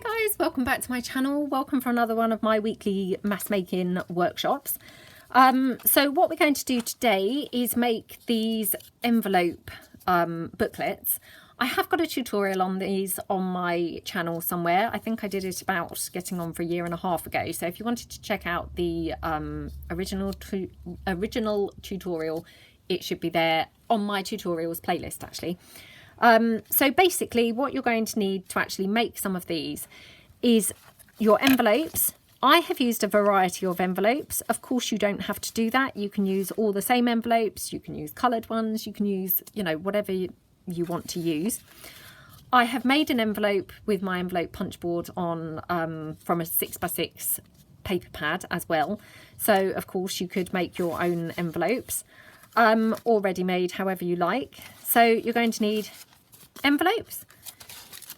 Hi guys, welcome back to my channel. Welcome for another one of my weekly mass making workshops. So what we're going to do today is make these envelope booklets. I have got a tutorial on these on my channel somewhere. I think I did it about getting on for 1.5 years ago. So if you wanted to check out the original tutorial, it should be there on my tutorials playlist actually. So basically what you're going to need to actually make some of these is your envelopes. I have used a variety of envelopes. Of course, you don't have to do that. You can use all the same envelopes. You can use coloured ones. You can use, you know, whatever you want to use. I have made an envelope with my envelope punch board on from a 6x6 paper pad as well. So of course you could make your own envelopes or ready made, however you like. So you're going to need envelopes.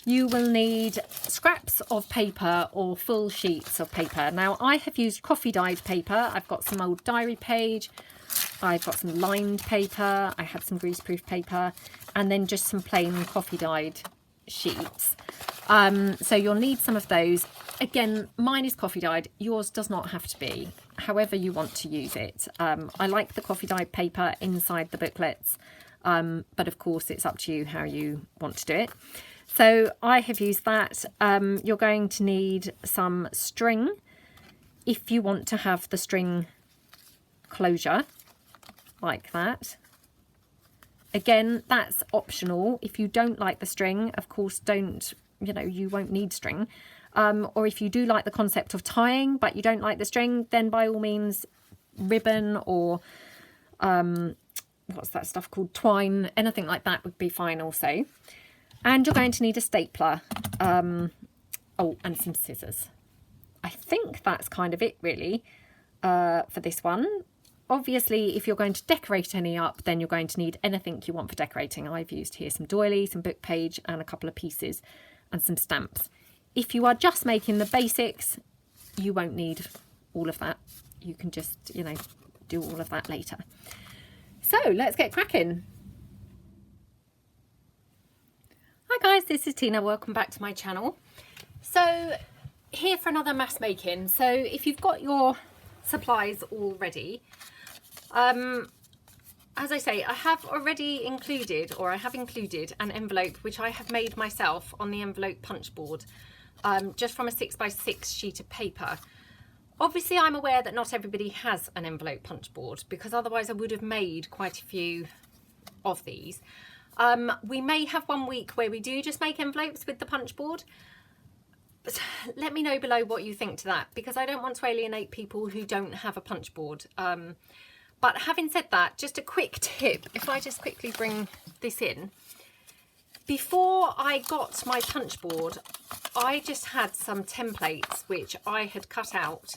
You will need scraps of paper or full sheets of paper. Now I have used coffee dyed paper. I've got some old diary page, I've got some lined paper, I have some greaseproof paper, and then just some plain coffee dyed sheets. So you'll need some of those. Again, mine is coffee dyed, yours does not have to be, however you want to use it. I like the coffee dyed paper inside the booklets, but of course it's up to you how you want to do it. So I have used that. You're going to need some string if you want to have the string closure like that. Again, that's optional. If you don't like the string, of course, you won't need string. Or if you do like the concept of tying, but you don't like the string, then by all means, ribbon or what's that stuff called? Twine, anything like that would be fine also. And you're going to need a stapler. Oh, and some scissors. I think that's kind of it really for this one. Obviously, if you're going to decorate any up, then you're going to need anything you want for decorating. I've used here some doilies, some book page, and a couple of pieces, and some stamps. If you are just making the basics, you won't need all of that. You can just, do all of that later. So let's get cracking. Hi guys, this is Tina. Welcome back to my channel. So here for another mass making. So if you've got your supplies all ready, as I say, I have included an envelope which I have made myself on the envelope punch board, just from a 6x6 sheet of paper. Obviously I'm aware that not everybody has an envelope punch board, because otherwise I would have made quite a few of these. We may have one week where we do just make envelopes with the punch board. But let me know below what you think to that, because I don't want to alienate people who don't have a punch board. But having said that, just a quick tip, if I just quickly bring this in. Before I got my punch board, I just had some templates which I had cut out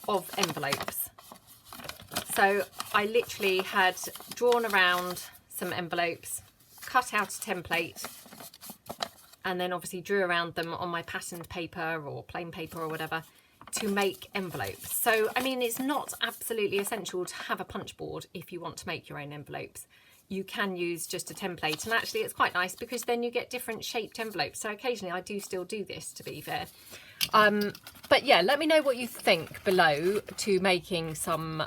of envelopes. So I literally had drawn around some envelopes, cut out a template, and then obviously drew around them on my patterned paper or plain paper or whatever to make envelopes. So I mean, it's not absolutely essential to have a punch board if you want to make your own envelopes. You can use just a template, and actually it's quite nice because then you get different shaped envelopes. So occasionally I do still do this, to be fair. But yeah, let me know what you think below to making some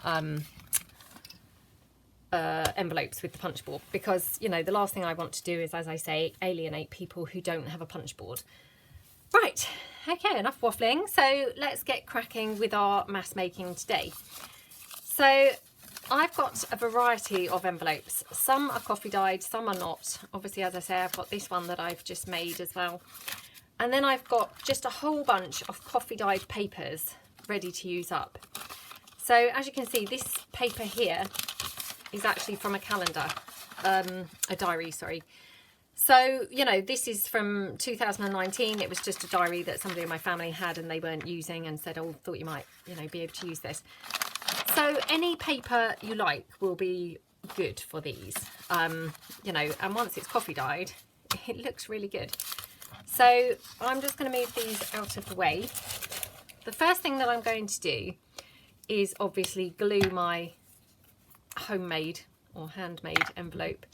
envelopes with the punch board, because the last thing I want to do is, as I say, alienate people who don't have a punch board. Right, okay, enough waffling. So let's get cracking with our mass making today. So I've got a variety of envelopes. Some are coffee dyed, some are not. Obviously, as I say, I've got this one that I've just made as well. And then I've got just a whole bunch of coffee dyed papers ready to use up. So as you can see, this paper here is actually from a calendar, a diary, sorry. So, this is from 2019. It was just a diary that somebody in my family had and they weren't using, and said, oh, thought you might, be able to use this. So any paper you like will be good for these, and once it's coffee dyed, it looks really good. So I'm just going to move these out of the way. The first thing that I'm going to do is obviously glue my homemade or handmade envelope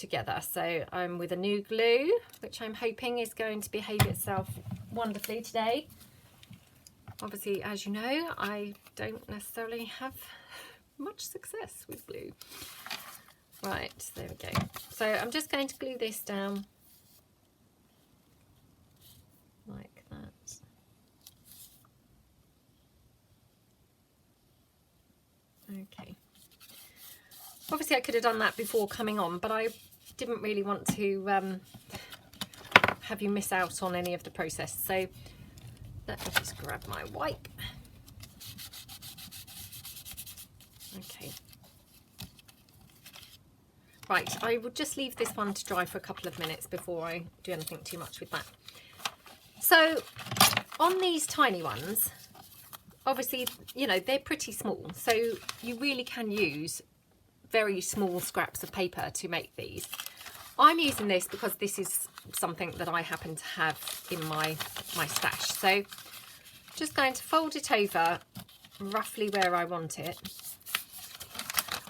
together. So I'm with a new glue, which I'm hoping is going to behave itself wonderfully today. Obviously, as you know, I don't necessarily have much success with glue. Right, there we go. So I'm just going to glue this down like that. Okay. Obviously, I could have done that before coming on, but I didn't really want to have you miss out on any of the process. So let me just grab my wipe. Okay. Right, I will just leave this one to dry for a couple of minutes before I do anything too much with that. So on these tiny ones, obviously, you know, they're pretty small, so you really can use very small scraps of paper to make these. I'm using this because this is something that I happen to have in my stash. So just going to fold it over roughly where I want it.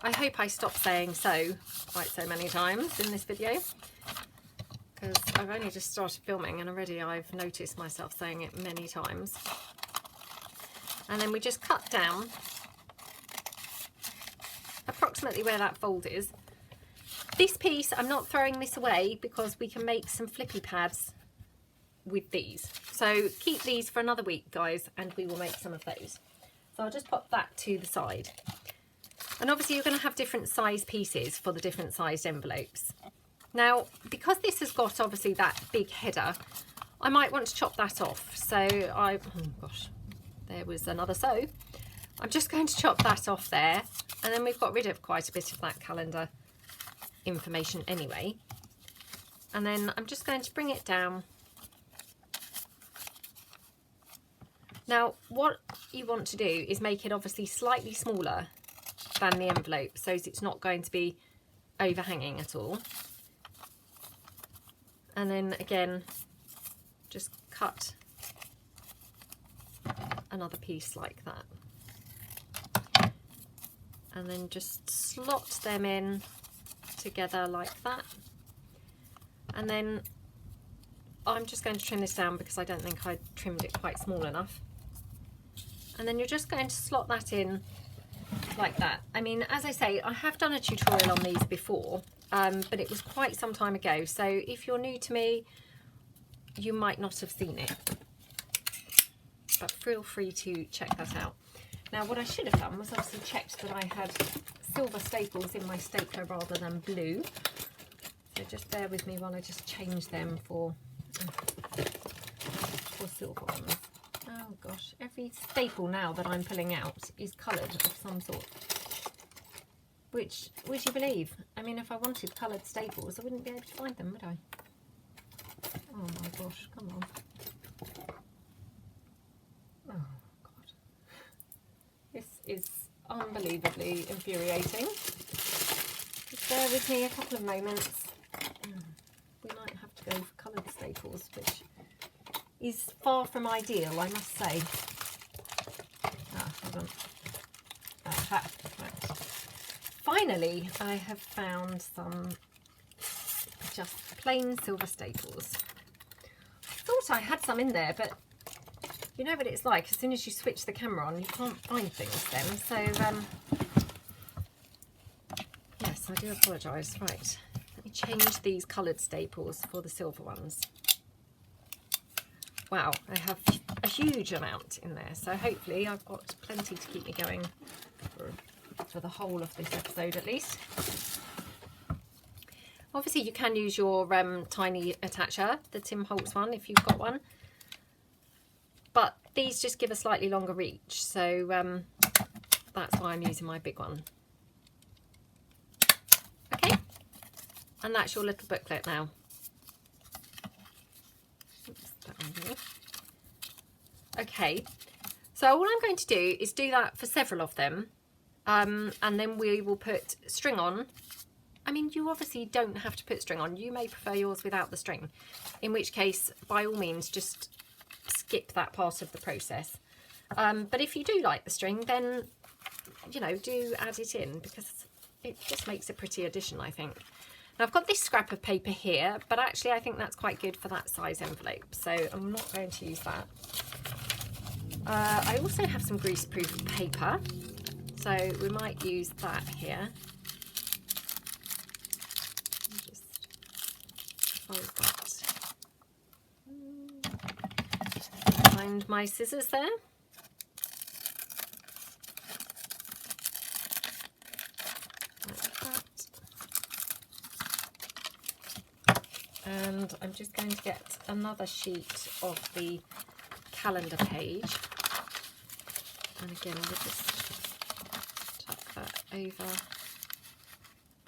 I hope I stop saying so quite so many times in this video, because I've only just started filming and already I've noticed myself saying it many times. And then we just cut down approximately where that fold is. This piece, I'm not throwing this away because we can make some flippy pads with these. So keep these for another week, guys, and we will make some of those. So I'll just pop that to the side. And obviously you're going to have different size pieces for the different sized envelopes. Now, because this has got obviously that big header, I might want to chop that off. So oh gosh, there was another so. I'm just going to chop that off there, and then we've got rid of quite a bit of that calendar information anyway. And then I'm just going to bring it down. Now, what you want to do is make it obviously slightly smaller than the envelope, so it's not going to be overhanging at all. And then again, just cut another piece like that, and then just slot them in together like that. And then I'm just going to trim this down because I don't think I trimmed it quite small enough. And then you're just going to slot that in like that. I mean, as I say, I have done a tutorial on these before, but it was quite some time ago, so if you're new to me, you might not have seen it, but feel free to check that out. Now, what I should have done was obviously checked that I had silver staples in my stapler rather than blue, so just bear with me while I just change them for silver ones. Oh gosh, every staple now that I'm pulling out is coloured of some sort. Which, would you believe? I mean, if I wanted coloured staples, I wouldn't be able to find them, would I? Oh my gosh, come on. Oh God. This is unbelievably infuriating. Just bear with me a couple of moments. We might have to go for coloured staples, which is far from ideal, I must say. Hold on. Aha, right. Finally, I have found some just plain silver staples. I thought I had some in there, but you know what it's like. As soon as you switch the camera on, you can't find things then. So, yes, I do apologise. Right, let me change these coloured staples for the silver ones. Wow, I have a huge amount in there, so hopefully I've got plenty to keep me going for the whole of this episode at least. Obviously you can use your tiny attacher, the Tim Holtz one, if you've got one, but these just give a slightly longer reach, so that's why I'm using my big one. Okay, and that's your little booklet now. Okay, so all I'm going to do is do that for several of them, and then we will put string on. I mean, you obviously don't have to put string on. You may prefer yours without the string, in which case, by all means, just skip that part of the process. But if you do like the string, then, you know, do add it in, because it just makes a pretty addition, I think. Now I've got this scrap of paper here, but actually I think that's quite good for that size envelope, so I'm not going to use that. I also have some greaseproof paper, so we might use that here. Just fold that. Find my scissors there. And I'm just going to get another sheet of the calendar page, and again we'll just tuck that over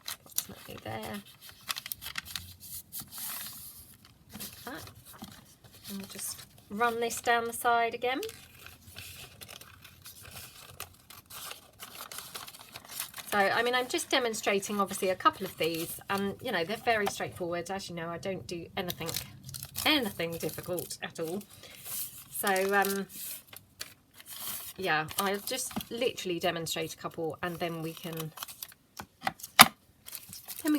approximately there, like that, and we'll just run this down the side again. So, I mean, I'm just demonstrating obviously a couple of these, and you know, they're very straightforward. As you know, I don't do anything difficult at all. So, yeah, I'll just literally demonstrate a couple, and then we can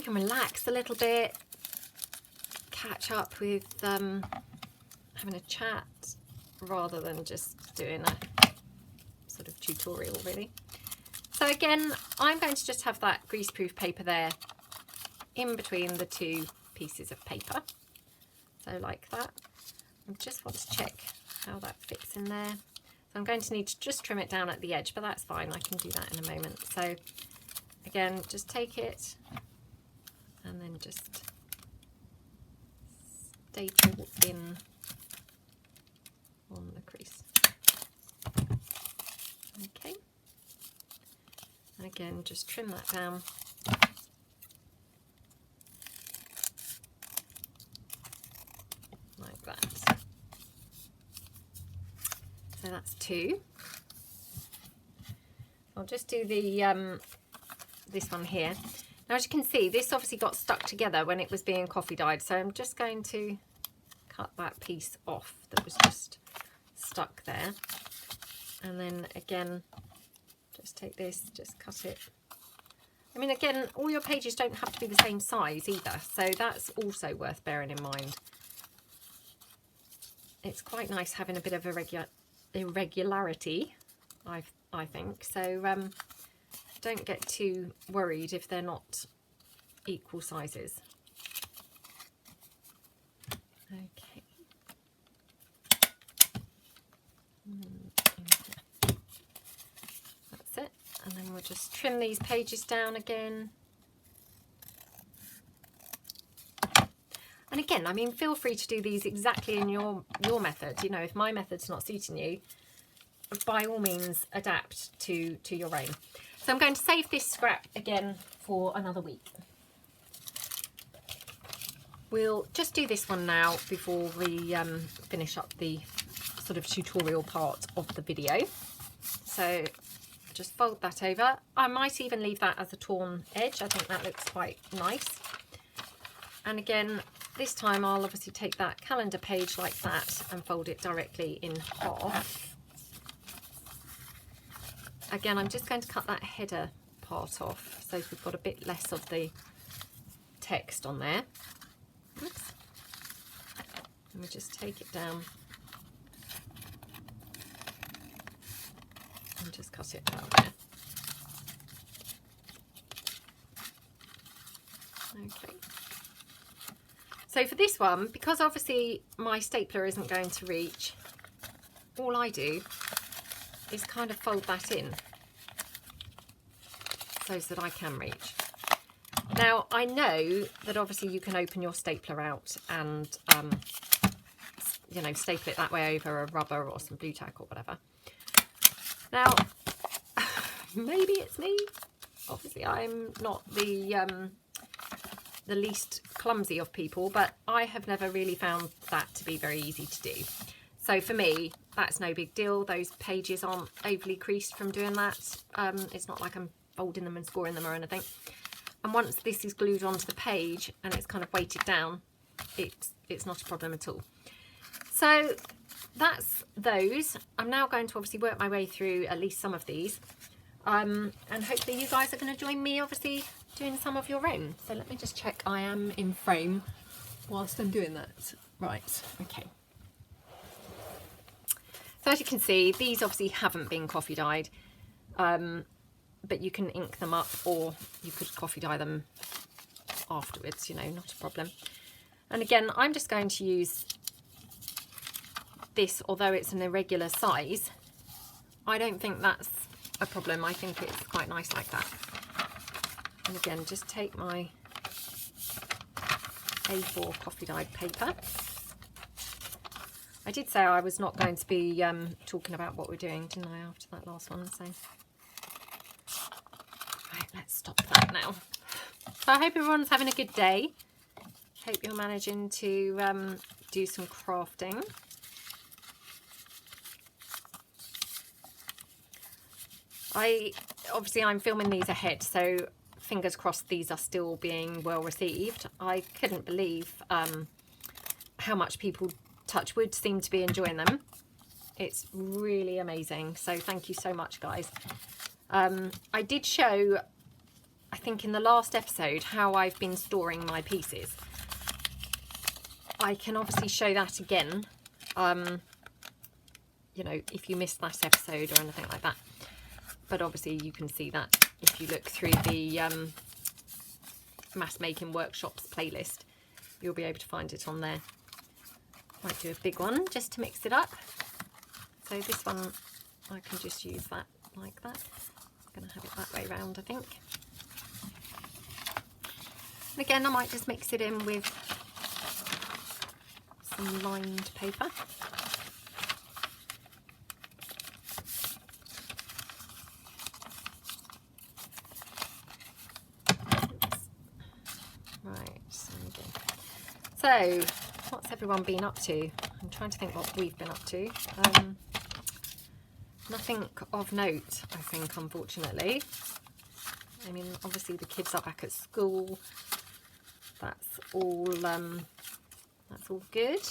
relax a little bit, catch up with having a chat, rather than just doing a sort of tutorial, really. So again, I'm going to just have that greaseproof paper there in between the two pieces of paper. So like that. I just want to check how that fits in there. So I'm going to need to just trim it down at the edge, but that's fine. I can do that in a moment. So again, just take it and then just staple in on the crease. Okay. And again, just trim that down. Like that. So that's two. I'll just do the this one here. Now, as you can see, this obviously got stuck together when it was being coffee dyed, so I'm just going to cut that piece off that was just stuck there. And then again, just take this, just cut it. I mean, again, all your pages don't have to be the same size either, so that's also worth bearing in mind. It's quite nice having a bit of irregularity, I think. So don't get too worried if they're not equal sizes. Okay. That's it. And then we'll just trim these pages down again. And again, I mean, feel free to do these exactly in your method. You know, if my method's not suiting you, by all means adapt to your own. So I'm going to save this scrap again for another week. We'll just do this one now before we finish up the sort of tutorial part of the video. So just fold that over. I might even leave that as a torn edge. I think that looks quite nice. And again, this time I'll obviously take that calendar page like that and fold it directly in half. Again, I'm just going to cut that header part off so we've got a bit less of the text on there. Oops. And we just take it down and just cut it out there. Okay. So for this one, because obviously my stapler isn't going to reach, all I do is kind of fold that in so that I can reach. Now, I know that obviously you can open your stapler out and, you know, staple it that way over a rubber or some blue tack or whatever. Now, maybe it's me. Obviously, I'm not the least clumsy of people, but I have never really found that to be very easy to do. So for me, that's no big deal. Those pages aren't overly creased from doing that. It's not like I'm folding them and scoring them or anything. And once this is glued onto the page and it's kind of weighted down, it's not a problem at all. So that's those. I'm now going to obviously work my way through at least some of these. And hopefully you guys are going to join me obviously doing some of your own. So let me just check I am in frame whilst I'm doing that. Right, okay. So as you can see, these obviously haven't been coffee dyed, but you can ink them up, or you could coffee dye them afterwards, you know, not a problem. And again, I'm just going to use this, although it's an irregular size. I don't think that's a problem. I think it's quite nice like that. And again, just take my A4 coffee dyed paper. I did say I was not going to be talking about what we're doing, didn't I, after that last one? So, right, let's stop that now. So I hope everyone's having a good day. Hope you're managing to do some crafting. Obviously I'm filming these ahead, so fingers crossed these are still being well received. I couldn't believe how much people, touch wood, seem to be enjoying them. It's really amazing, so thank you so much, guys. I did show, I think in the last episode, how I've been storing my pieces. I can obviously show that again, you know, if you missed that episode or anything like that. But obviously you can see that if you look through the Mass Making Workshops playlist, you'll be able to find it on there. Might do a big one just to mix it up. So this one, I can just use that like that. I'm going to have it that way round, I think. And again, I might just mix it in with some lined paper. So, what's everyone been up to? I'm trying to think what we've been up to. Nothing of note, I think, unfortunately. I mean, obviously the kids are back at school. That's all good.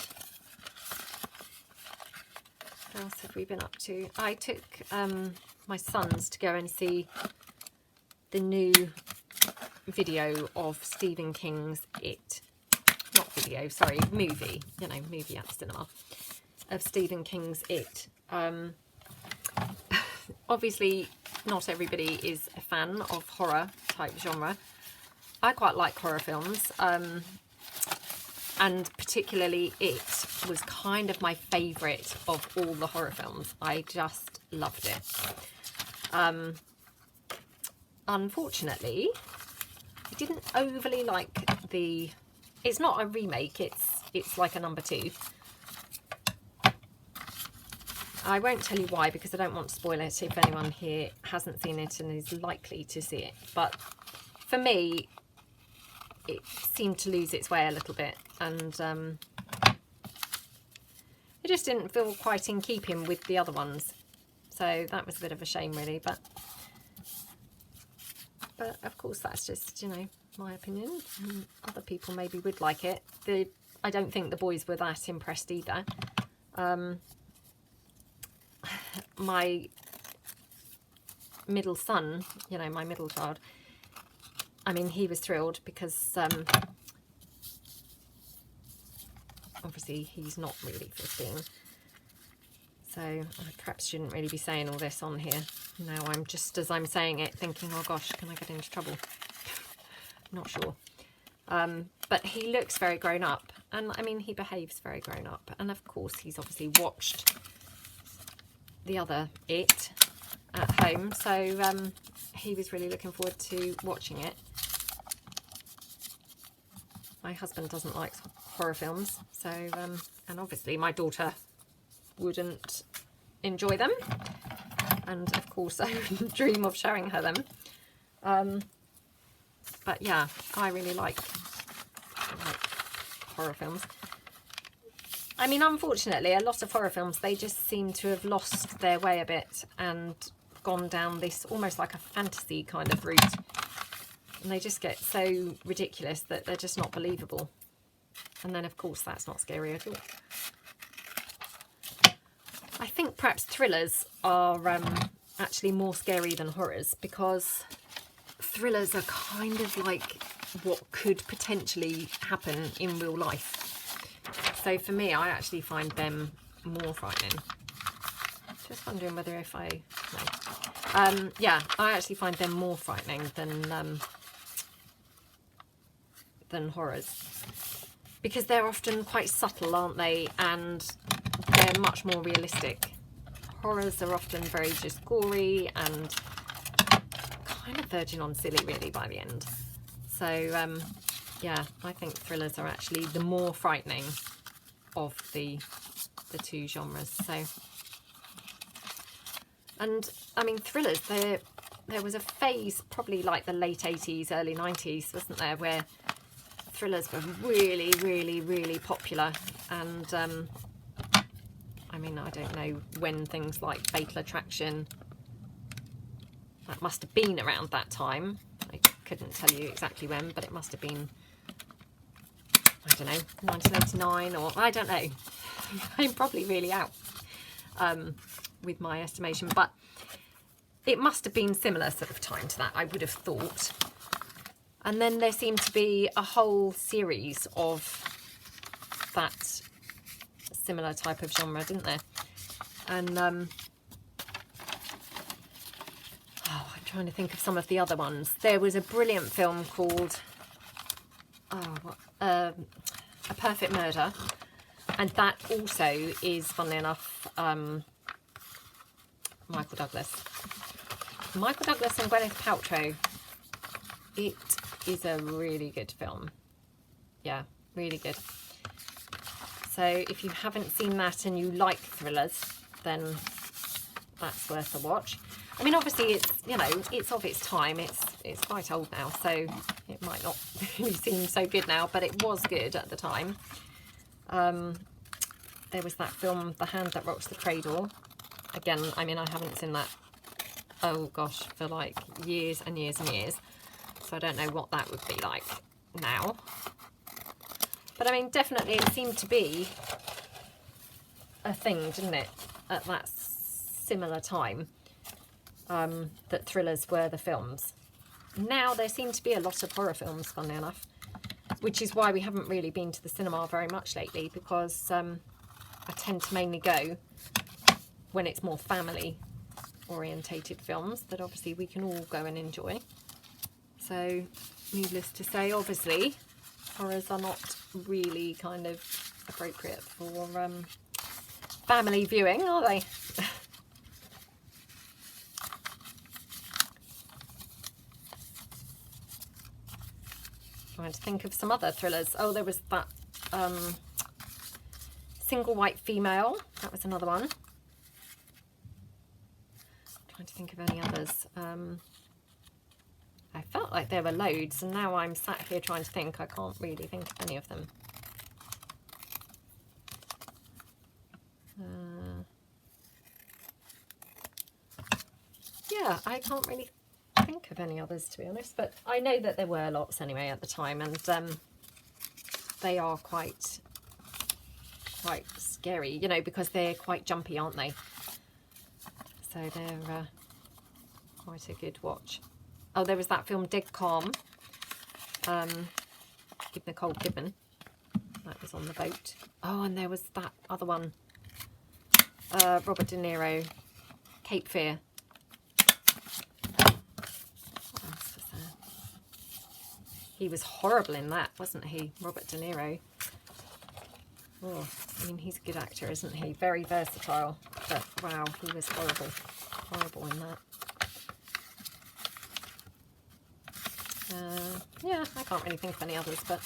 What else have we been up to? I took my sons to go and see the new video of Stephen King's It. Not video, sorry, movie, you know, movie at the cinema, of Stephen King's It. Obviously, not everybody is a fan of horror type genre. I quite like horror films, and particularly It was kind of my favourite of all the horror films. I just loved it. Unfortunately, I didn't overly like the... It's not a remake, it's like a number 2. I won't tell you why, because I don't want to spoil it if anyone here hasn't seen it and is likely to see it. But for me, it seemed to lose its way a little bit, and it just didn't feel quite in keeping with the other ones. So that was a bit of a shame, really. But of course, that's just, you know, my opinion. Other people maybe would like it. I don't think the boys were that impressed either. My middle son, you know, my middle child, I mean, he was thrilled because obviously he's not really 15. So I perhaps shouldn't really be saying all this on here. Now I'm just, as I'm saying it, thinking, oh gosh, can I get into trouble? Not sure. But he looks very grown up, and I mean, he behaves very grown up, and of course he's obviously watched the other It at home, so he was really looking forward to watching it. My husband doesn't like horror films, so and obviously my daughter wouldn't enjoy them, and of course I wouldn't dream of showing her them. But yeah, I really like horror films. I mean, unfortunately, a lot of horror films, they just seem to have lost their way a bit and gone down this almost like a fantasy kind of route. And they just get so ridiculous that they're just not believable. And then, of course, that's not scary at all. I think perhaps thrillers are actually more scary than horrors, because thrillers are kind of like what could potentially happen in real life. So for me, I actually find them more frightening. Just wondering whether if I... No. Yeah, I actually find them more frightening than horrors. Because they're often quite subtle, aren't they? And they're much more realistic. Horrors are often very just gory and kind of verging on silly, really, by the end. So, yeah, I think thrillers are actually the more frightening of the two genres. So, and I mean, thrillers, there was a phase, probably like the late 80s, early 90s, wasn't there, where thrillers were really, really, really popular. And I mean, I don't know when things like Fatal Attraction, that must have been around that time. I couldn't tell you exactly when, but it must have been, I don't know, 1989 or I don't know. I'm probably really out with my estimation, but it must have been similar sort of time to that, I would have thought. And then there seemed to be a whole series of that similar type of genre, didn't there? And I'm trying to think of some of the other ones. There was a brilliant film called A Perfect Murder, and that also is, funnily enough, Michael Douglas and Gwyneth Paltrow. It is a really good film. Yeah, really good. So if you haven't seen that and you like thrillers, then that's worth a watch. I mean, obviously it's, you know, it's of its time. It's quite old now, so it might not really seem so good now, but it was good at the time. There was that film, The Hand That Rocks the Cradle. Again, I mean, I haven't seen that, oh gosh, for like years and years and years. So I don't know what that would be like now. But I mean, definitely it seemed to be a thing, didn't it, at that similar time, that thrillers were the films. Now there seem to be a lot of horror films, funnily enough, which is why we haven't really been to the cinema very much lately, because I tend to mainly go when it's more family orientated films that obviously we can all go and enjoy. So needless to say, obviously horrors are not really kind of appropriate for family viewing, are they? Trying to think of some other thrillers. Oh, there was that Single White Female. That was another one. Trying to think of any others. I felt like there were loads, and now I'm sat here trying to think. I can't really think of any of them. Yeah, I can't really think of any others, to be honest, but I know that there were lots anyway at the time, and they are quite scary, you know, because they're quite jumpy, aren't they? So they're quite a good watch. Oh, there was that film Dead Calm, with Nicole Kidman. That was on the boat. Oh, and there was that other one, Robert De Niro, Cape Fear. What else was there? He was horrible in that, wasn't he, Robert De Niro? Oh, I mean, he's a good actor, isn't he? Very versatile, but wow, he was horrible in that. Yeah, I can't really think of any others, but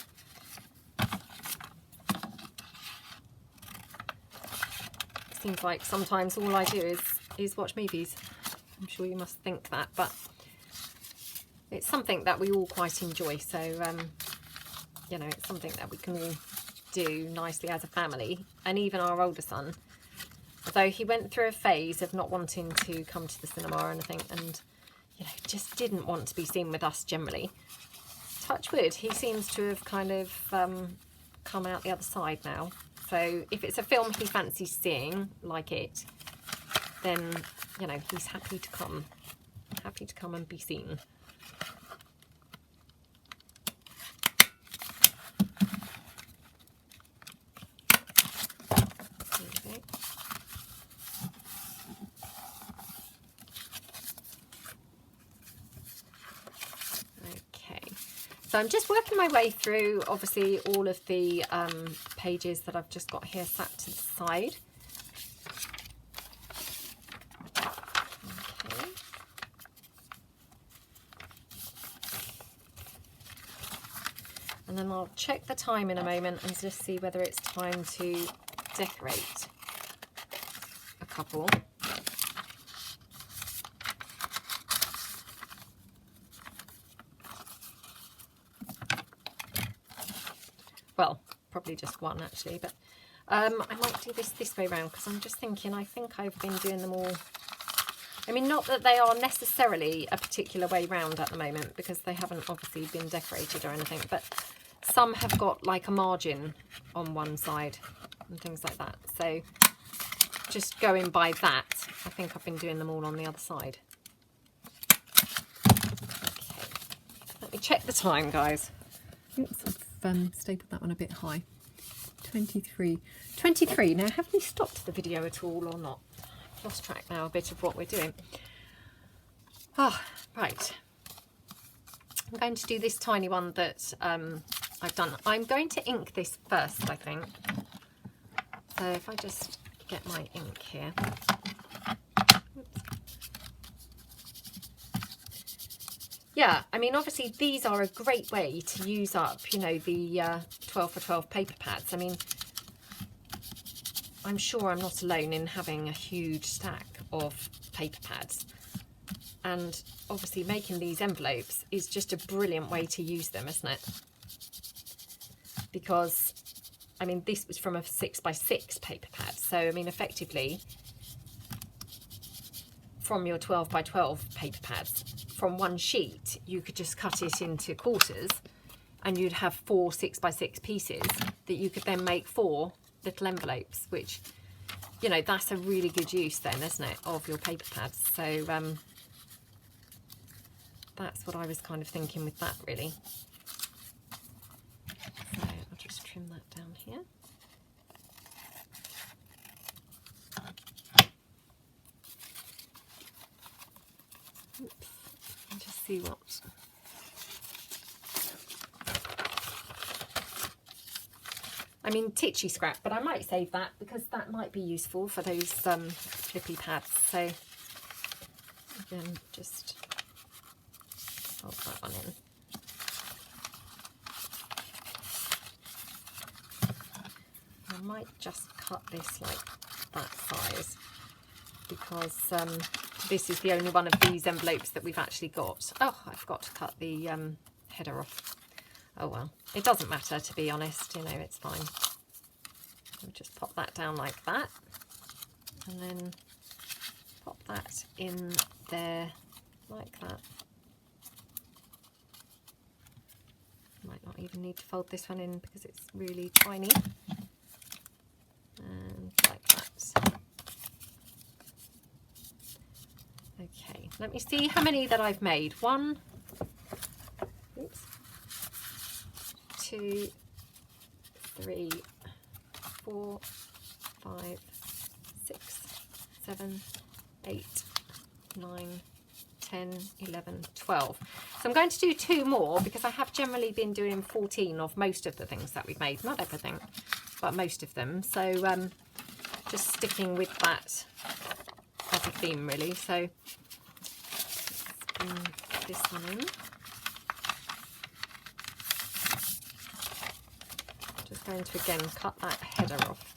it seems like sometimes all I do is watch movies. I'm sure you must think that, but it's something that we all quite enjoy. So, you know, it's something that we can all do nicely as a family. And even our older son, although he went through a phase of not wanting to come to the cinema or anything, and you know, just didn't want to be seen with us generally. Touch wood, he seems to have kind of come out the other side now. So if it's a film he fancies seeing, like it, then, you know, he's happy to come and be seen. So I'm just working my way through, obviously, all of the pages that I've just got here sat to the side. Okay. And then I'll check the time in a moment and just see whether it's time to decorate a couple. Well, probably just one actually, but I might do this way round because I'm just thinking, I think I've been doing them all. I mean, not that they are necessarily a particular way round at the moment because they haven't obviously been decorated or anything, but some have got like a margin on one side and things like that. So just going by that, I think I've been doing them all on the other side. Okay, let me check the time, guys. Oops, I've stapled that one a bit high. 23. Now, have we stopped the video at all or not? I've lost track now a bit of what we're doing. Ah, right. I'm going to do this tiny one that I've done. I'm going to ink this first, I think. So if I just get my ink here. Oops. Yeah, I mean, obviously these are a great way to use up, you know, the 12 for 12 paper pads. I mean, I'm sure I'm not alone in having a huge stack of paper pads. And obviously making these envelopes is just a brilliant way to use them, isn't it? Because, I mean, this was from a 6x6 paper pad. So, I mean, effectively, from your 12x12 paper pads, from one sheet, you could just cut it into quarters and you'd have 4 6x6 pieces that you could then make 4 little envelopes, which, you know, that's a really good use then, isn't it, of your paper pads. So that's what I was kind of thinking with that, really. So I'll just trim that down here. Oops. I'll just see what. I mean, titchy scrap, but I might save that because that might be useful for those flippy pads. So again, just hold that one in. I might just cut this like that size because this is the only one of these envelopes that we've actually got. Oh, I forgot to cut the header off. Oh well, it doesn't matter, to be honest, you know, it's fine. I'll just pop that down like that and then pop that in there like that. Might not even need to fold this one in because it's really tiny. And like that. Okay, let me see how many that I've made. 1, oops, 2, 3, 4, 5, 6, 7, 8, 9, 10, 11, 12. So I'm going to do 2 more because I have generally been doing 14 of most of the things that we've made. Not everything, but most of them. So just sticking with that as a theme, really. So let's bring this one in. Just going to again cut that header off.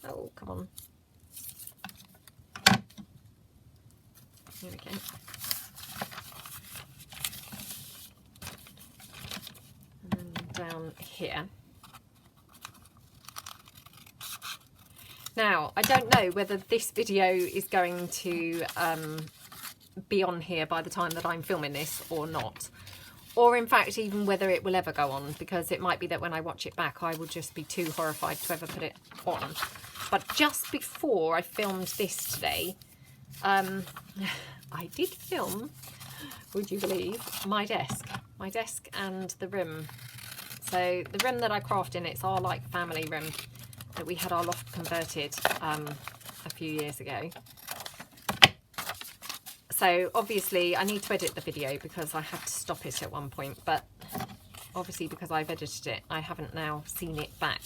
Oh, come on. Here we go. And then down here. Now, I don't know whether this video is going to be on here by the time that I'm filming this or not. Or in fact, even whether it will ever go on, because it might be that when I watch it back, I will just be too horrified to ever put it on. But just before I filmed this today, I did film, would you believe, my desk and the room. So the room that I craft in, it's our like family room that we had our loft converted a few years ago. So obviously I need to edit the video because I had to stop it at one point, but obviously because I've edited it, I haven't now seen it back.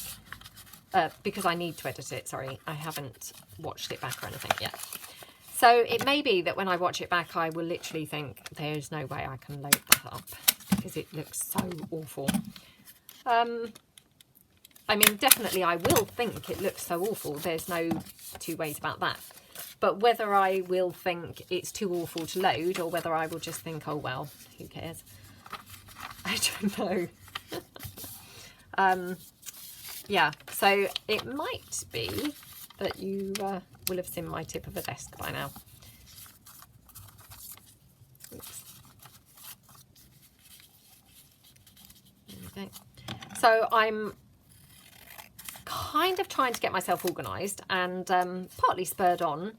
Because I need to edit it, sorry, I haven't watched it back or anything yet. So it may be that when I watch it back, I will literally think, there's no way I can load that up because it looks so awful. I mean, definitely I will think it looks so awful. There's no two ways about that. But whether I will think it's too awful to load or whether I will just think, oh, well, who cares? I don't know. Yeah, so it might be that you will have seen my tip of a desk by now. Oops. Okay. So I'm kind of trying to get myself organised, and partly spurred on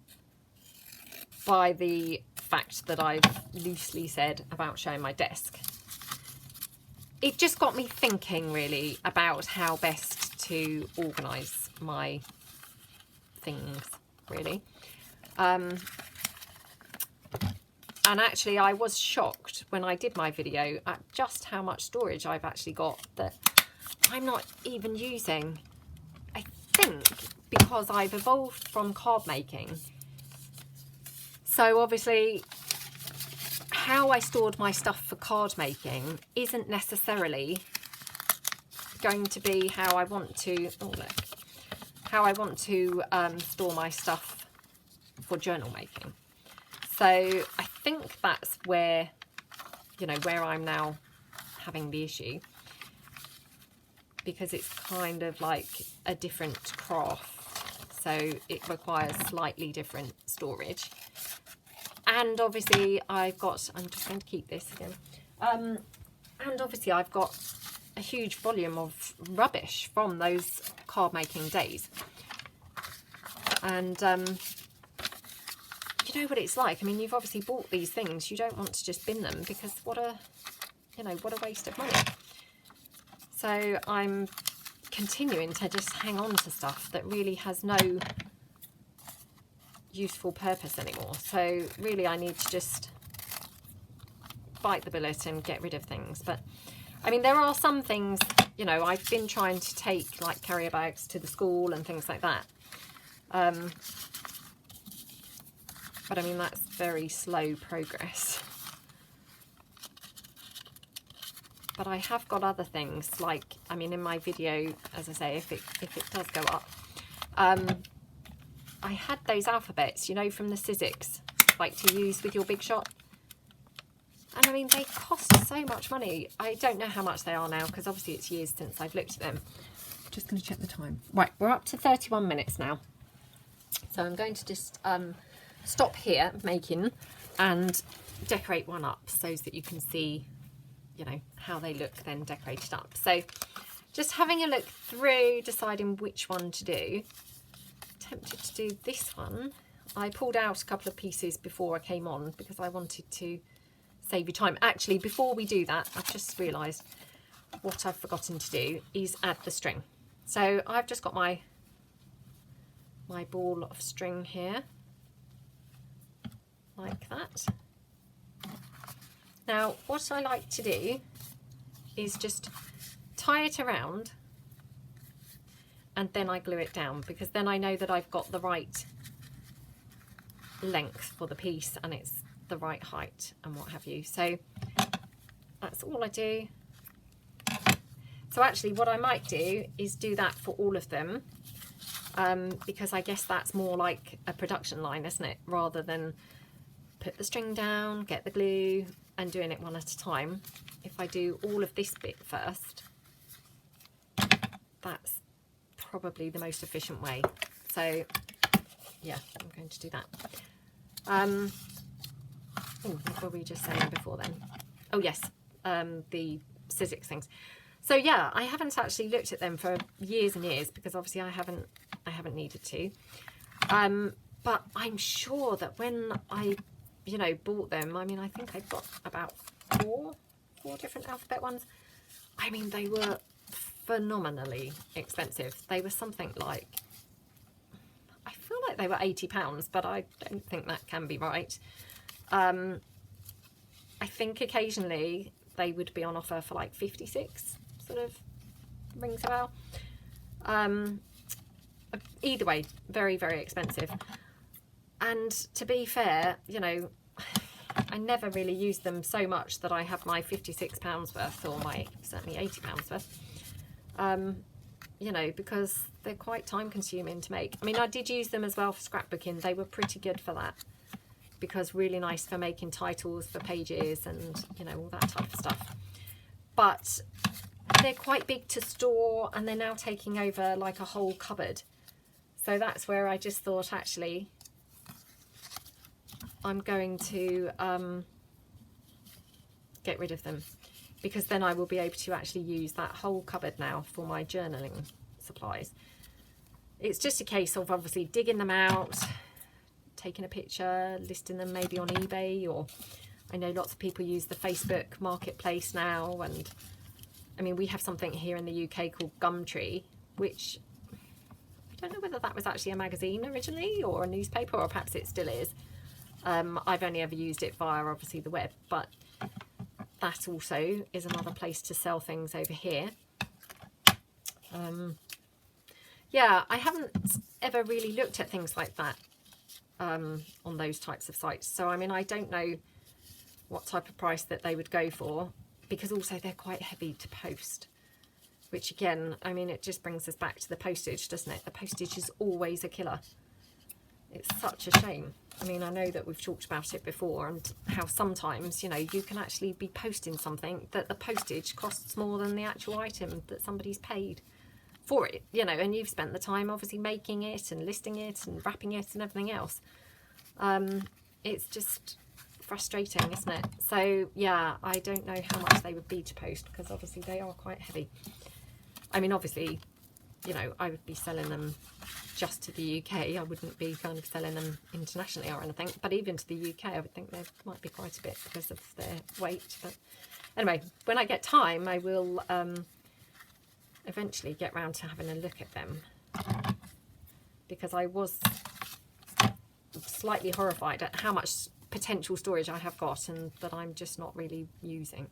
by the fact that I've loosely said about showing my desk. It just got me thinking really about how best to organise my things, really. And actually I was shocked when I did my video at just how much storage I've actually got that I'm not even using. I think because I've evolved from card making. So obviously how I stored my stuff for card making isn't necessarily going to be how I want to, oh look, how I want to store my stuff for journal making. So I think that's where, you know, where I'm now having the issue, because it's kind of like a different craft, so it requires slightly different storage. And obviously I've got, I'm just going to keep this again, and obviously I've got a huge volume of rubbish from those card making days. And you know what it's like. I mean, you've obviously bought these things, you don't want to just bin them, because what a, you know, what a waste of money. So I'm continuing to just hang on to stuff that really has no useful purpose anymore. So really I need to just bite the bullet and get rid of things. But I mean, there are some things, you know, I've been trying to take like carrier bags to the school and things like that. But I mean, that's very slow progress. But I have got other things, like, I mean, in my video, as I say, if it does go up, I had those alphabets, you know, from the Sizzix, like to use with your Big Shot. And I mean, they cost so much money. I don't know how much they are now, because obviously it's years since I've looked at them. Just going to check the time. Right, we're up to 31 minutes now. So I'm going to just stop here making and decorate one up so that you can see, you know, how they look then decorated up. So just having a look through, deciding which one to do. Tempted to do this one. I pulled out a couple of pieces before I came on because I wanted to save you time. Actually, before we do that, I've just realised what I've forgotten to do is add the string. So I've just got my ball of string here, like that. Now, what I like to do is just tie it around and then I glue it down, because then I know that I've got the right length for the piece and it's the right height and what have you. So that's all I do. So actually what I might do is do that for all of them, because I guess that's more like a production line, isn't it? Rather than put the string down, get the glue and doing it one at a time. If I do all of this bit first, that's probably the most efficient way. So yeah, I'm going to do that. Oh, what were we just saying before then? Oh yes, the Sizzix things. So yeah, I haven't actually looked at them for years and years because obviously I haven't needed to. But I'm sure that when I, you know, bought them, I mean, I think I've got about four different alphabet ones. I mean, they were phenomenally expensive. They were something like, I feel like they were £80, but I don't think that can be right. I think occasionally they would be on offer for like 56, sort of rings a bell. Either way, very, very expensive. And to be fair, you know, I never really use them so much that I have my £56 worth, or my certainly £80 worth, you know, because they're quite time consuming to make. I mean, I did use them as well for scrapbooking. They were pretty good for that, because really nice for making titles for pages and, you know, all that type of stuff. But they're quite big to store, and they're now taking over like a whole cupboard. So that's where I just thought, actually, I'm going to get rid of them, because then I will be able to actually use that whole cupboard now for my journaling supplies. It's just a case of obviously digging them out, taking a picture, listing them maybe on eBay, or I know lots of people use the Facebook marketplace now. And I mean, we have something here in the UK called Gumtree, which I don't know whether that was actually a magazine originally or a newspaper, or perhaps it still is. I've only ever used it via obviously the web, but that also is another place to sell things over here. Yeah, I haven't ever really looked at things like that on those types of sites. So, I mean, I don't know what type of price that they would go for, because also they're quite heavy to post, which again, I mean, it just brings us back to the postage, doesn't it? The postage is always a killer. It's such a shame. I mean, I know that we've talked about it before, and how sometimes, you know, you can actually be posting something that the postage costs more than the actual item that somebody's paid for it, you know, and you've spent the time obviously making it and listing it and wrapping it and everything else. It's just frustrating, isn't it? So yeah, I don't know how much they would be to post, because obviously they are quite heavy. I mean, obviously, you know, I would be selling them just to the UK. I wouldn't be kind of selling them internationally or anything, but even to the UK I would think there might be quite a bit because of their weight. But anyway, when I get time, I will eventually get round to having a look at them, because I was slightly horrified at how much potential storage I have got and that I'm just not really using.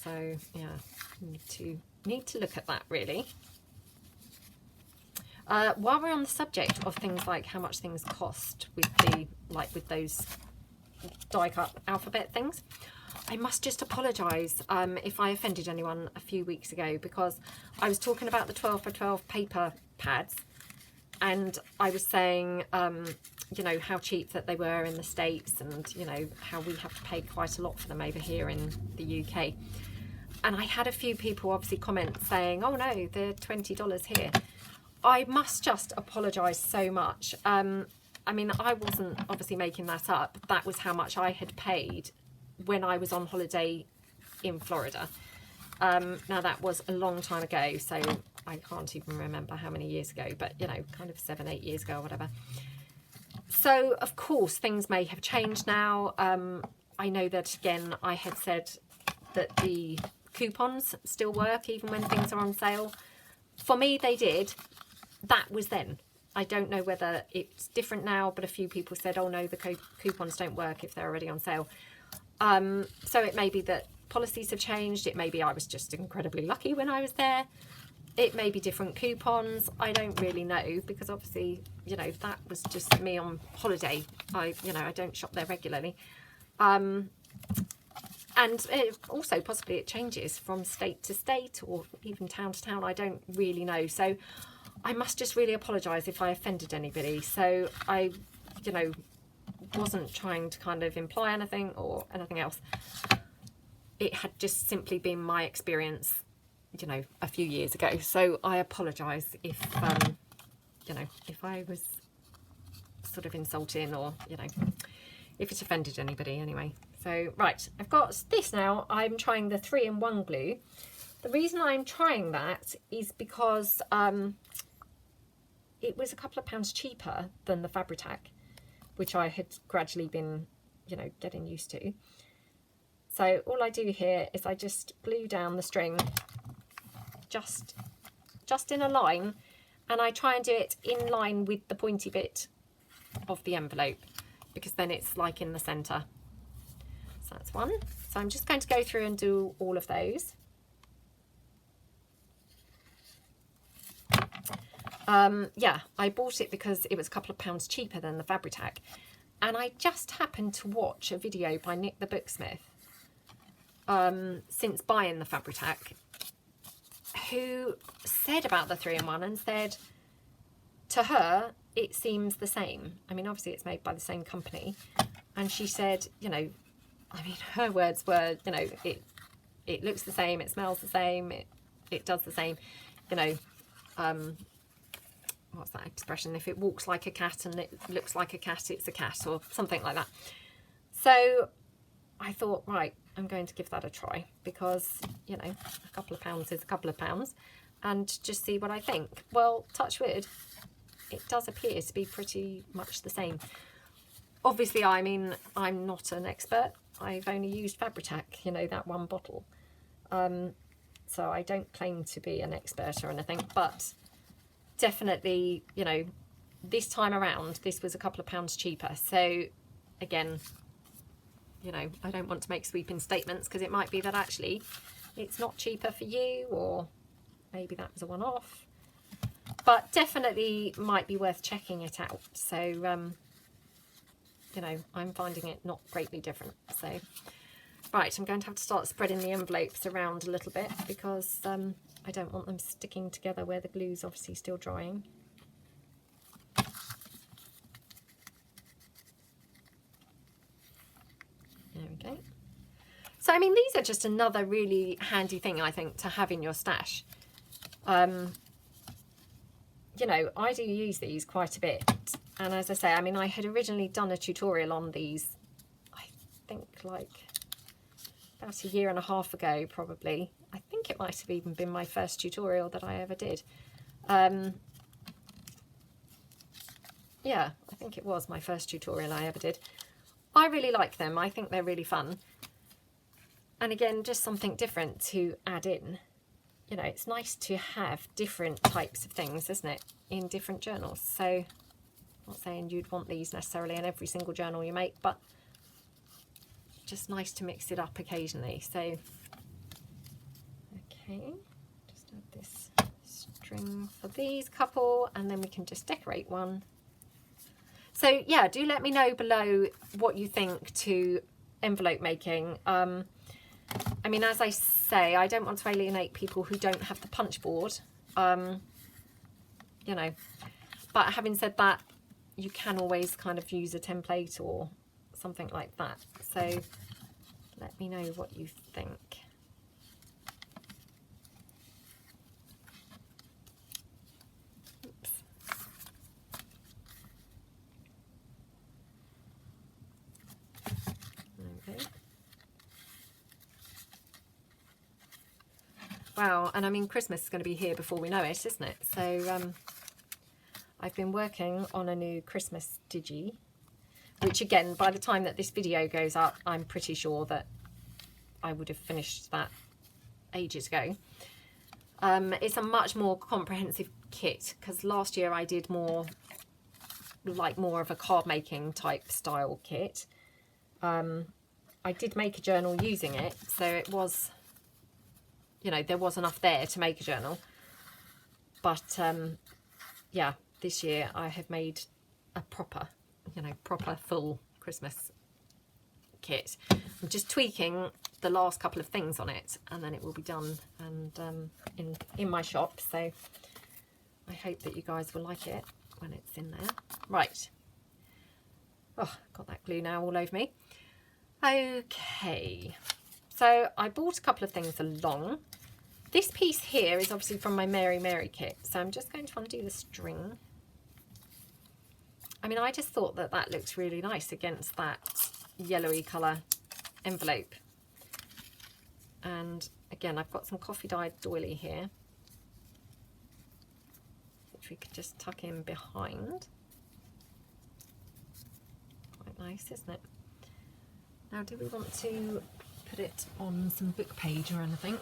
So yeah, need to look at that really. While we're on the subject of things like how much things cost with those die cut alphabet things, I must just apologise if I offended anyone a few weeks ago, because I was talking about the 12x12 paper pads, and I was saying, you know, how cheap that they were in the States, and, you know, how we have to pay quite a lot for them over here in the UK. And I had a few people obviously comment saying, oh no, they're $20 here. I must just apologise so much. I mean, I wasn't obviously making that up. That was how much I had paid when I was on holiday in Florida. Now, that was a long time ago, so I can't even remember how many years ago, but, you know, kind of 7-8 years ago or whatever. So, of course, things may have changed now. I know that, again, I had said that the coupons still work even when things are on sale. For me, they did. That was then. I don't know whether it's different now, but a few people said, oh no, the coupons don't work if they're already on sale. So it may be that policies have changed. It may be I was just incredibly lucky when I was there. It may be different coupons. I don't really know, because obviously, you know, that was just me on holiday. I don't shop there regularly. And also possibly it changes from state to state or even town to town. I don't really know. So I must just really apologise if I offended anybody. So I, you know, wasn't trying to kind of imply anything or anything else. It had just simply been my experience, you know, a few years ago. So I apologise if, you know, if I was sort of insulting, or, you know, if it offended anybody anyway. So, right, I've got this now. I'm trying the 3-in-1 glue. The reason I'm trying that is because it was a couple of pounds cheaper than the Fabri-Tac, which I had gradually been, you know, getting used to. So all I do here is I just glue down the string just in a line, and I try and do it in line with the pointy bit of the envelope. because then it's like in the center. So that's one. So I'm just going to go through and do all of those. Yeah, I bought it because it was a couple of pounds cheaper than the Fabri-Tac, and I just happened to watch a video by Nick the Booksmith since buying the Fabri-Tac, who said about the 3-in-1 and said to her it seems the same. I mean, obviously it's made by the same company, and she said, you know, I mean, her words were, you know, it looks the same, it smells the same, it does the same, you know, what's that expression? If it walks like a cat and it looks like a cat, it's a cat, or something like that. So I thought, right, I'm going to give that a try, because, you know, a couple of pounds is a couple of pounds, and just see what I think. Well, touch wood, it does appear to be pretty much the same. Obviously, I mean, I'm not an expert. I've only used Fabri-Tac, you know, that one bottle. So I don't claim to be an expert or anything, but definitely, you know, this time around, this was a couple of pounds cheaper. So again, you know, I don't want to make sweeping statements, because it might be that actually it's not cheaper for you, or maybe that was a one-off, but definitely might be worth checking it out. So, you know, I'm finding it not greatly different. So, right, I'm going to have to start spreading the envelopes around a little bit, because I don't want them sticking together where the glue's obviously still drying. There we go. So, I mean, these are just another really handy thing, I think, to have in your stash. You know, I do use these quite a bit. And as I say, I mean, I had originally done a tutorial on these, I think, like about 1.5 years ago, probably. I think it might have even been my first tutorial that I ever did. Yeah, I think it was my first tutorial I ever did. I really like them. I think they're really fun. And again, just something different to add in. You know, it's nice to have different types of things, isn't it, in different journals. So I'm not saying you'd want these necessarily in every single journal you make, but just nice to mix it up occasionally. So, okay, just add this string for these couple, and then we can just decorate one. So yeah, do let me know below what you think to envelope making. I mean, as I say, I don't want to alienate people who don't have the punch board, you know, but having said that, you can always kind of use a template or something like that. So let me know what you think. Oops. Okay. Wow, and I mean, Christmas is going to be here before we know it, isn't it? So I've been working on a new Christmas digi, which again, by the time that this video goes up, I'm pretty sure that I would have finished that ages ago. It's a much more comprehensive kit, because last year I did more of a card making type style kit. I did make a journal using it, so it was, you know, there was enough there to make a journal. But yeah, this year I have made a proper, you know, proper full Christmas kit. I'm just tweaking the last couple of things on it, and then it will be done and in my shop. So I hope that you guys will like it when it's in there. Right. Oh, got that glue now all over me. Okay. So I bought a couple of things along. This piece here is obviously from my Mary Mary kit. So I'm just going to undo the string. I mean, I just thought that that looks really nice against that yellowy colour envelope. And again, I've got some coffee dyed doily here, which we could just tuck in behind. Quite nice, isn't it? Now, do we want to put it on some book page or anything?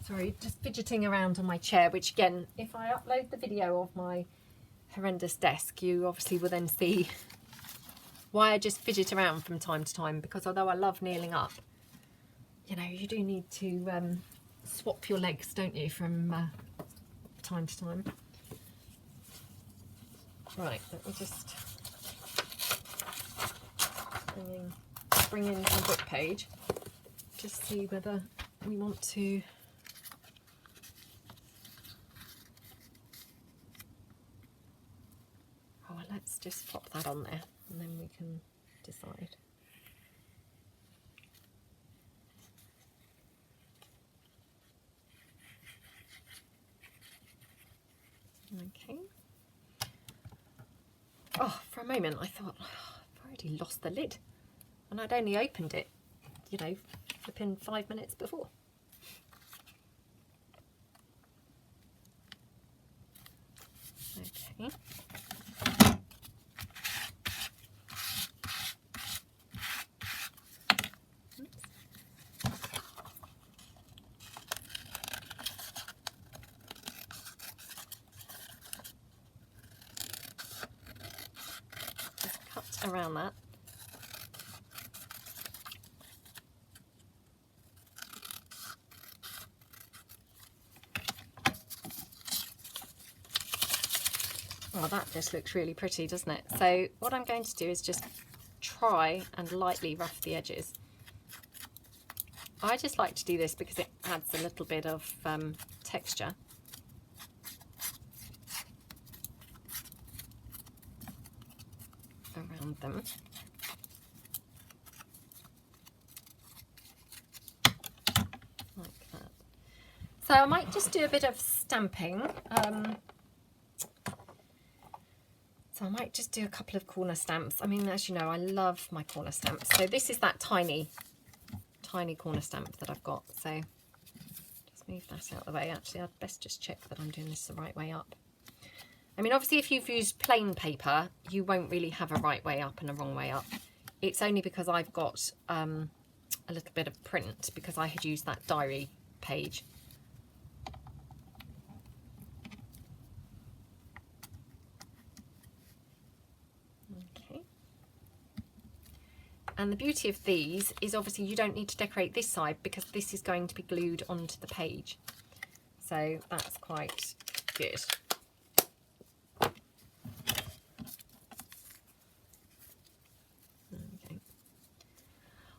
Sorry, just fidgeting around on my chair, which again, if I upload the video of my horrendous desk, you obviously will then see why I just fidget around from time to time, because although I love kneeling up, you know, you do need to swap your legs, don't you, from time to time. Right, let me just bring in some book page, just see whether we want to. Oh, well, let's just pop that on there and then we can decide. Okay. Oh, for a moment I thought, oh, I've already lost the lid, and I'd only opened it, you know, flipping 5 minutes before. Okay. Just cut around that. Oh, that just looks really pretty, doesn't it? So what I'm going to do is just try and lightly rough the edges. I just like to do this because it adds a little bit of texture. Around them. Like that. So I might just do a bit of stamping. So I might just do a couple of corner stamps. I mean, as you know, I love my corner stamps. So this is that tiny corner stamp that I've got. So just move that out of the way. Actually, I'd best just check that I'm doing this the right way up. I mean, obviously, if you've used plain paper, you won't really have a right way up and a wrong way up. It's only because I've got a little bit of print, because I had used that diary page. And the beauty of these is obviously you don't need to decorate this side because this is going to be glued onto the page. So that's quite good. Okay.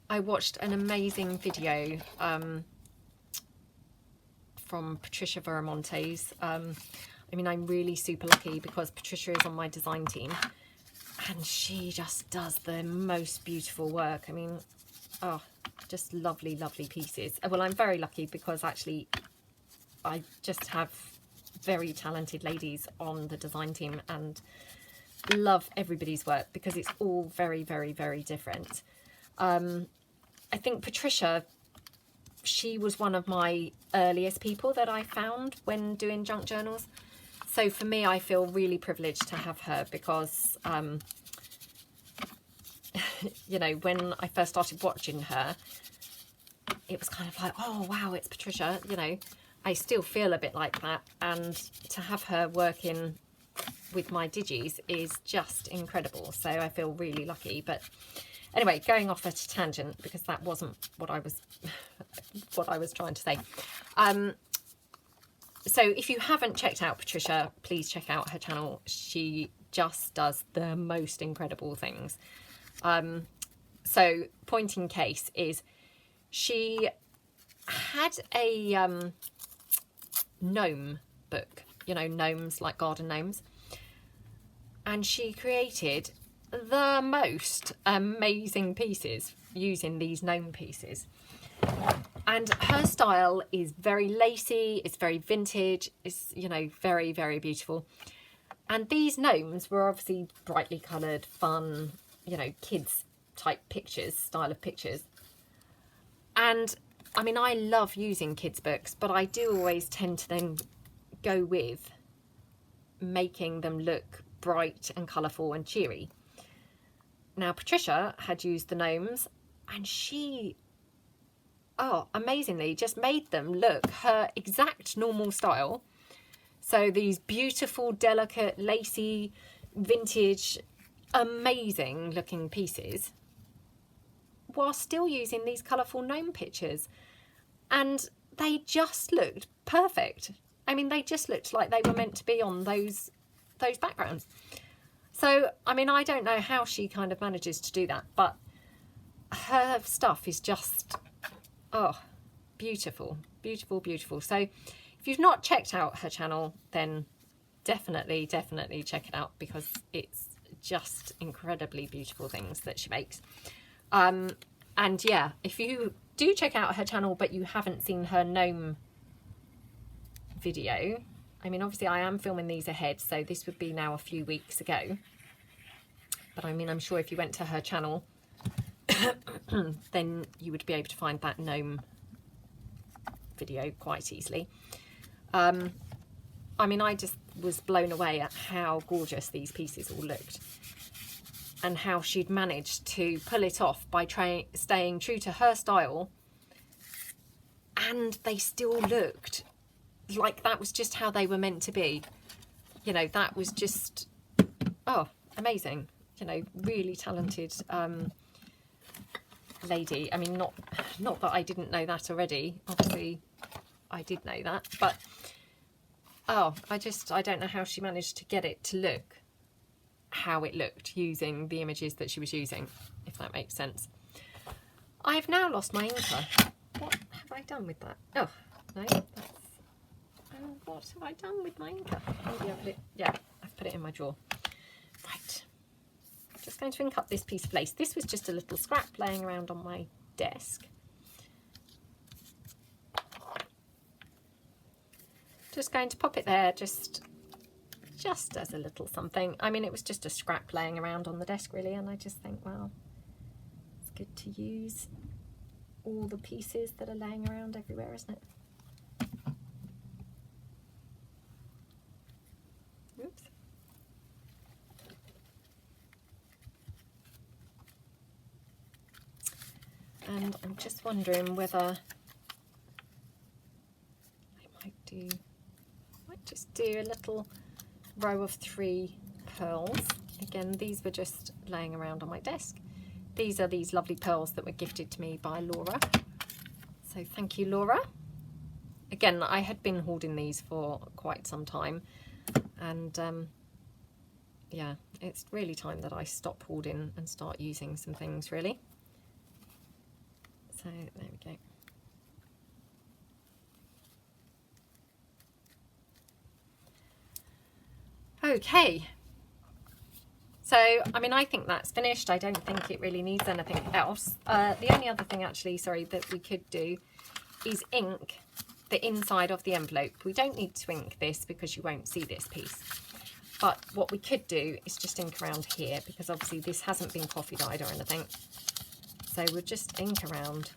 I watched an amazing video from Patricia Veramontes. I mean, I'm really super lucky because Patricia is on my design team. And she just does the most beautiful work. I mean, oh, just lovely, lovely pieces. Well, I'm very lucky because actually I just have very talented ladies on the design team and love everybody's work because it's all very, very, very different. I think Patricia, she was one of my earliest people that I found when doing junk journals. So for me, I feel really privileged to have her because, you know, when I first started watching her, it was kind of like, oh, wow, it's Patricia. You know, I still feel a bit like that. And to have her working with my digis is just incredible. So I feel really lucky. But anyway, going off at a tangent because that wasn't what I was trying to say. So if you haven't checked out Patricia, please check out her channel. She just does the most incredible things. So point in case is she had a gnome book, you know, gnomes like garden gnomes. And she created the most amazing pieces using these gnome pieces. And her style is very lacy, it's very vintage, it's, you know, very, very beautiful. And these gnomes were obviously brightly coloured, fun, you know, kids type pictures, style of pictures. And I mean, I love using kids books, but I do always tend to then go with making them look bright and colourful and cheery. Now, Patricia had used the gnomes and she, oh, amazingly, just made them look her exact normal style. So these beautiful, delicate, lacy, vintage amazing looking pieces while still using these colourful gnome pictures, and they just looked perfect. I mean, they just looked like they were meant to be on those backgrounds. So, I mean, I don't know how she kind of manages to do that, but her stuff is just, oh, beautiful, beautiful, beautiful. So if you've not checked out her channel, then definitely check it out, because it's just incredibly beautiful things that she makes. And yeah, if you do check out her channel but you haven't seen her gnome video, I mean, obviously I am filming these ahead, so this would be now a few weeks ago, but I mean, I'm sure if you went to her channel then you would be able to find that gnome video quite easily. I mean, I just was blown away at how gorgeous these pieces all looked, and how she'd managed to pull it off by staying true to her style, and they still looked like that was just how they were meant to be. You know, that was just, oh, amazing. You know, really talented lady. I mean, not that I didn't know that already. Obviously, I did know that, but oh, I don't know how she managed to get it to look how it looked using the images that she was using, if that makes sense. I've now lost my inker. What have I done with that? Oh, no, that's, what have I done with my inker? Maybe I put it, yeah, I've put it in my drawer. Right, just going to ink up this piece of lace. This was just a little scrap laying around on my desk. Just going to pop it there, just as a little something. I mean, it was just a scrap laying around on the desk really, and I just think, well, it's good to use all the pieces that are laying around everywhere, isn't it? Oops. And I'm just wondering whether I might just do a little row of 3 pearls. Again, these were just laying around on my desk. These are these lovely pearls that were gifted to me by Laura. So thank you, Laura. Again, I had been hoarding these for quite some time, and yeah, it's really time that I stop hoarding and start using some things really. So there we go. Okay, so I mean, I think that's finished. I don't think it really needs anything else. The only other thing actually, sorry, that we could do is ink the inside of the envelope. We don't need to ink this because you won't see this piece, but what we could do is just ink around here, because obviously this hasn't been coffee dyed or anything, so we'll just ink around.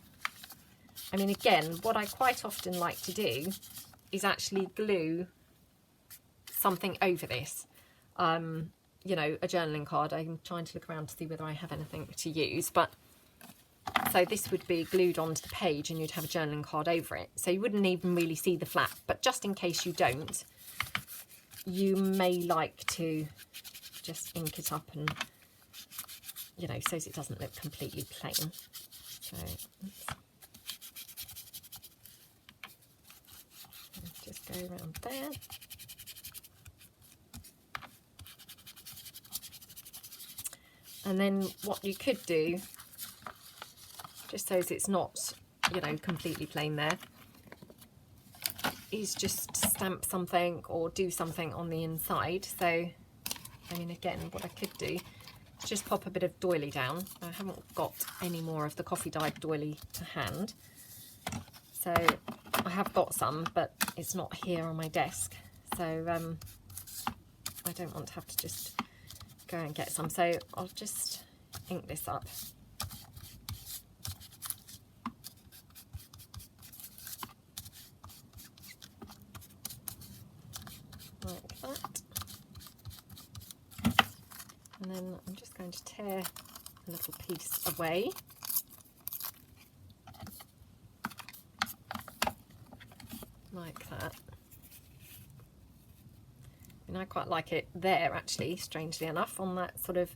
I mean, again, what I quite often like to do is actually glue something over this, you know, a journaling card. I'm trying to look around to see whether I have anything to use, but so this would be glued onto the page and you'd have a journaling card over it, so you wouldn't even really see the flap. But just in case you don't, you may like to just ink it up, and you know, so it doesn't look completely plain. So just go around there. And then what you could do, just so it's not, you know, completely plain there, is just stamp something or do something on the inside. So, I mean, again, what I could do is just pop a bit of doily down. I haven't got any more of the coffee dyed doily to hand. So I have got some, but it's not here on my desk. So I don't want to have to just go and get some, so I'll just ink this up. Like that. And then I'm just going to tear a little piece away. Like that. And I quite like it there, actually, strangely enough, on that sort of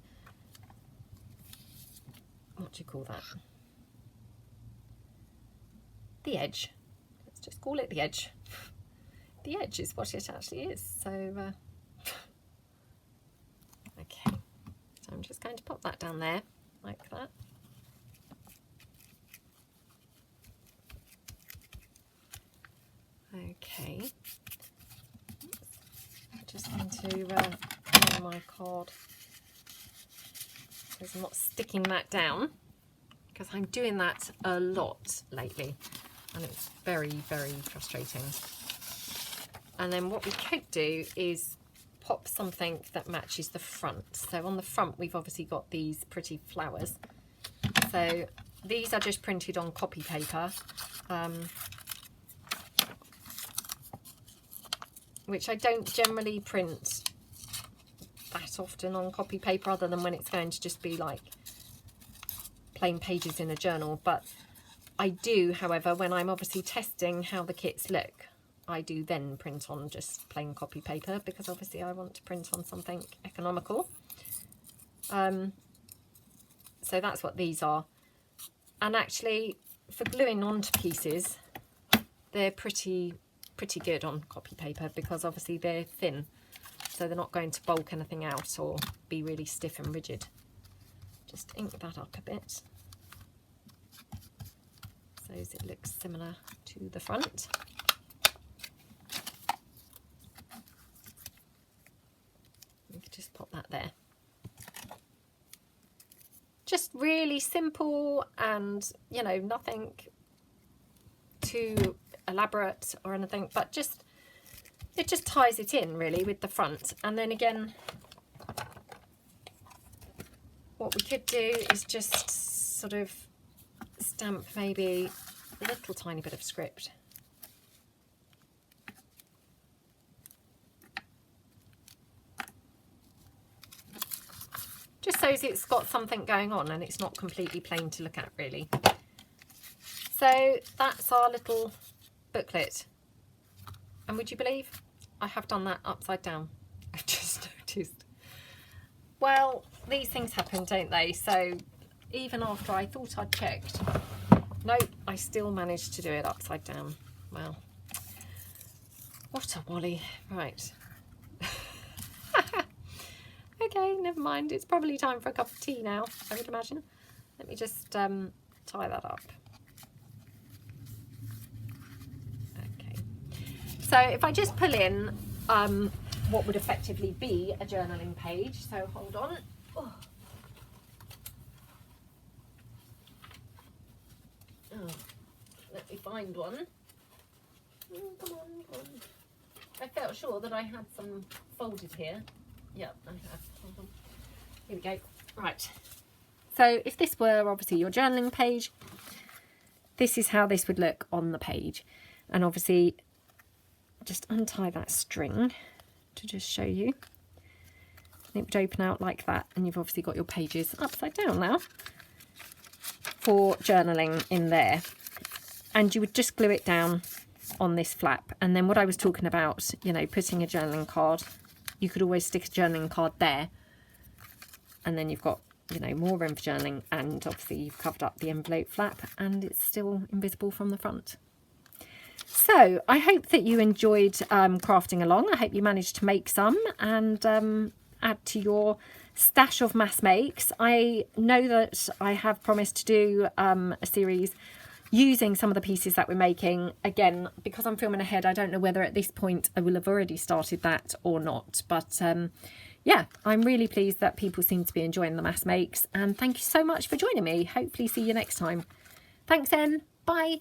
what do you call that? The edge. Let's just call it the edge. The edge is what it actually is. So, okay. So I'm just going to pop that down there like that. Okay. I'm just going to put my card because I'm not sticking that down, because I'm doing that a lot lately and it's very, very frustrating. And then what we could do is pop something that matches the front. So on the front we've obviously got these pretty flowers. So these are just printed on copy paper, which I don't generally print that often on copy paper, other than when it's going to just be like plain pages in a journal. But I do, however, when I'm obviously testing how the kits look, I do then print on just plain copy paper, because obviously I want to print on something economical. So that's what these are. And actually, for gluing onto pieces, they're pretty good on copy paper, because obviously they're thin, so they're not going to bulk anything out or be really stiff and rigid. Just ink that up a bit so as it looks similar to the front. You can just pop that there. Just really simple, and you know, nothing too elaborate or anything, but just it just ties it in really with the front. And then again, what we could do is just sort of stamp maybe a little tiny bit of script. Just so it's got something going on and it's not completely plain to look at really. So that's our little booklet. And would you believe I have done that upside down? I've just noticed. Well, these things happen, don't they? So even after I thought I'd checked, nope, I still managed to do it upside down. Well, what a wally. Right. Okay, never mind. It's probably time for a cup of tea now, I would imagine. Let me just tie that up. Okay. So if I just pull in what would effectively be a journaling page. So hold on. Oh. Oh, let me find one. Oh, come on, come on. I felt sure that I had some folded here. Yep, I have. Hold on. Here we go. Right. So if this were obviously your journaling page, this is how this would look on the page. And obviously, just untie that string to just show you. And it would open out like that. And you've obviously got your pages upside down now for journaling in there. And you would just glue it down on this flap. And then what I was talking about, you know, putting a journaling card, you could always stick a journaling card there, and then you've got, you know, more room for journaling, and obviously you've covered up the envelope flap and it's still invisible from the front. So I hope that you enjoyed crafting along. I hope you managed to make some and add to your stash of mass makes. I know that I have promised to do a series using some of the pieces that we're making. Again, because I'm filming ahead, I don't know whether at this point I will have already started that or not, but yeah, I'm really pleased that people seem to be enjoying the mass makes, and thank you so much for joining me. Hopefully see you next time. Thanks then, bye.